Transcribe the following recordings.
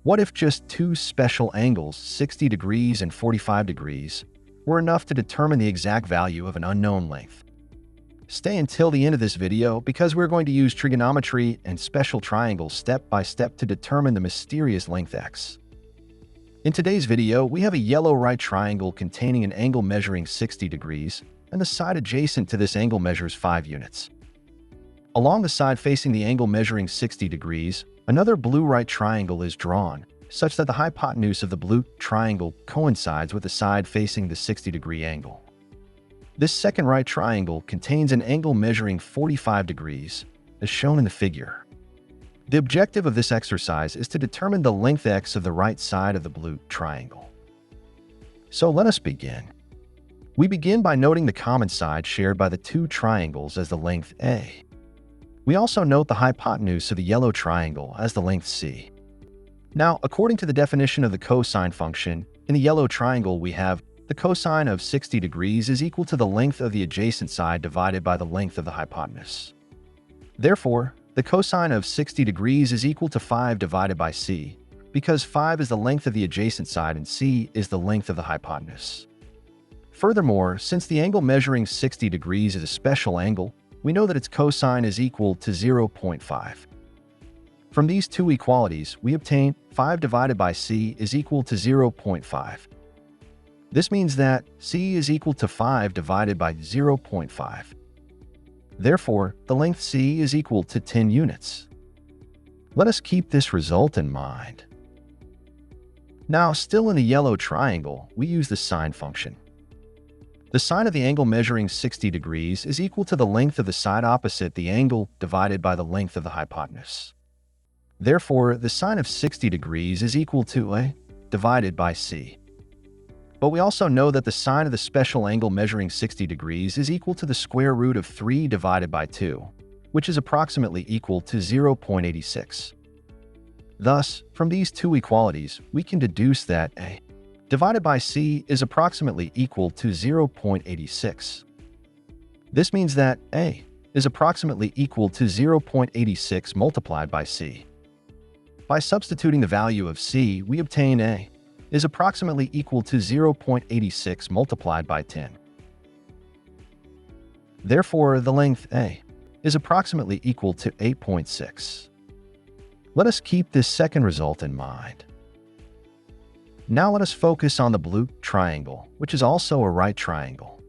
What if just two special angles, 60 degrees and 45 degrees, were enough to determine the exact value of an unknown length? Stay until the end of this video because we're going to use trigonometry and special triangles step by step to determine the mysterious length x. In today's video, we have a yellow right triangle containing an angle measuring 60 degrees, and the side adjacent to this angle measures 5 units. Along the side facing the angle measuring 60 degrees, another blue right triangle is drawn, such that the hypotenuse of the blue triangle coincides with the side facing the 60-degree angle. This second right triangle contains an angle measuring 45 degrees, as shown in the figure. The objective of this exercise is to determine the length x of the right side of the blue triangle. So let us begin. We begin by noting the common side shared by the two triangles as the length a. We also note the hypotenuse of the yellow triangle as the length c. Now, according to the definition of the cosine function, in the yellow triangle we have the cosine of 60 degrees is equal to the length of the adjacent side divided by the length of the hypotenuse. Therefore, the cosine of 60 degrees is equal to 5 divided by c, because 5 is the length of the adjacent side and c is the length of the hypotenuse. Furthermore, since the angle measuring 60 degrees is a special angle, we know that its cosine is equal to 0.5. From these two equalities, we obtain 5 divided by c is equal to 0.5. This means that c is equal to 5 divided by 0.5. Therefore, the length c is equal to 10 units. Let us keep this result in mind. Now, still in the yellow triangle, we use the sine function. The sine of the angle measuring 60 degrees is equal to the length of the side opposite the angle divided by the length of the hypotenuse. Therefore, the sine of 60 degrees is equal to a divided by c. But we also know that the sine of the special angle measuring 60 degrees is equal to the square root of 3 divided by 2, which is approximately equal to 0.86. Thus, from these two equalities, we can deduce that a divided by c is approximately equal to 0.86. This means that a is approximately equal to 0.86 multiplied by c. By substituting the value of c, we obtain a is approximately equal to 0.86 multiplied by 10. Therefore, the length a is approximately equal to 8.6. Let us keep this second result in mind. Now let us focus on the blue triangle, which is also a right triangle.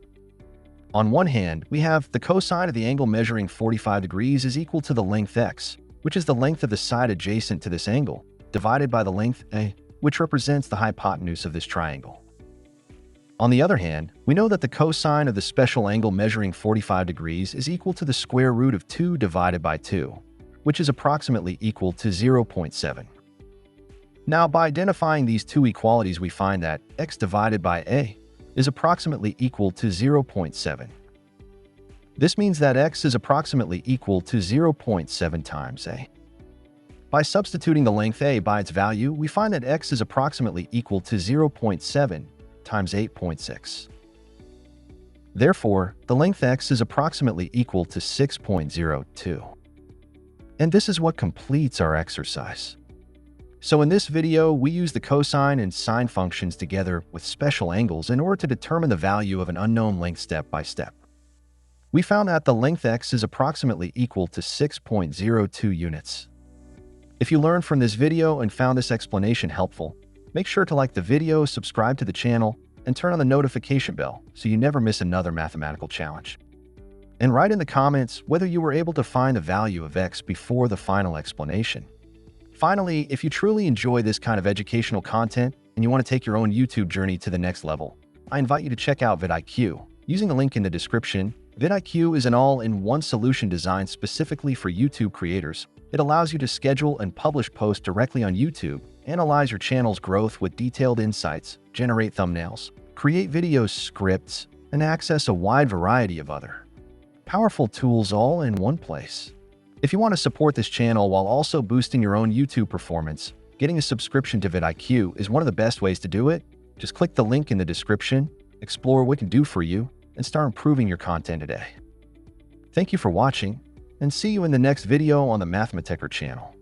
On one hand, we have the cosine of the angle measuring 45 degrees is equal to the length x, which is the length of the side adjacent to this angle, divided by the length a, which represents the hypotenuse of this triangle. On the other hand, we know that the cosine of the special angle measuring 45 degrees is equal to the square root of 2 divided by 2, which is approximately equal to 0.7. Now, by identifying these two equalities, we find that x divided by a is approximately equal to 0.7. This means that x is approximately equal to 0.7 times a. By substituting the length a by its value, we find that x is approximately equal to 0.7 times 8.6. Therefore, the length x is approximately equal to 6.02. And this is what completes our exercise. So in this video, we use the cosine and sine functions together with special angles in order to determine the value of an unknown length step by step. We found that the length x is approximately equal to 6.02 units. If you learned from this video and found this explanation helpful, make sure to like the video, subscribe to the channel, and turn on the notification bell so you never miss another mathematical challenge. And write in the comments whether you were able to find the value of x before the final explanation. Finally, if you truly enjoy this kind of educational content and you want to take your own YouTube journey to the next level, I invite you to check out vidIQ. Using the link in the description, vidIQ is an all-in-one solution designed specifically for YouTube creators. It allows you to schedule and publish posts directly on YouTube, analyze your channel's growth with detailed insights, generate thumbnails, create video scripts, and access a wide variety of other powerful tools all in one place. If you want to support this channel while also boosting your own YouTube performance, getting a subscription to vidIQ is one of the best ways to do it. Just click the link in the description, explore what it can do for you, and start improving your content today. Thank you for watching, and see you in the next video on the Mathematecher channel.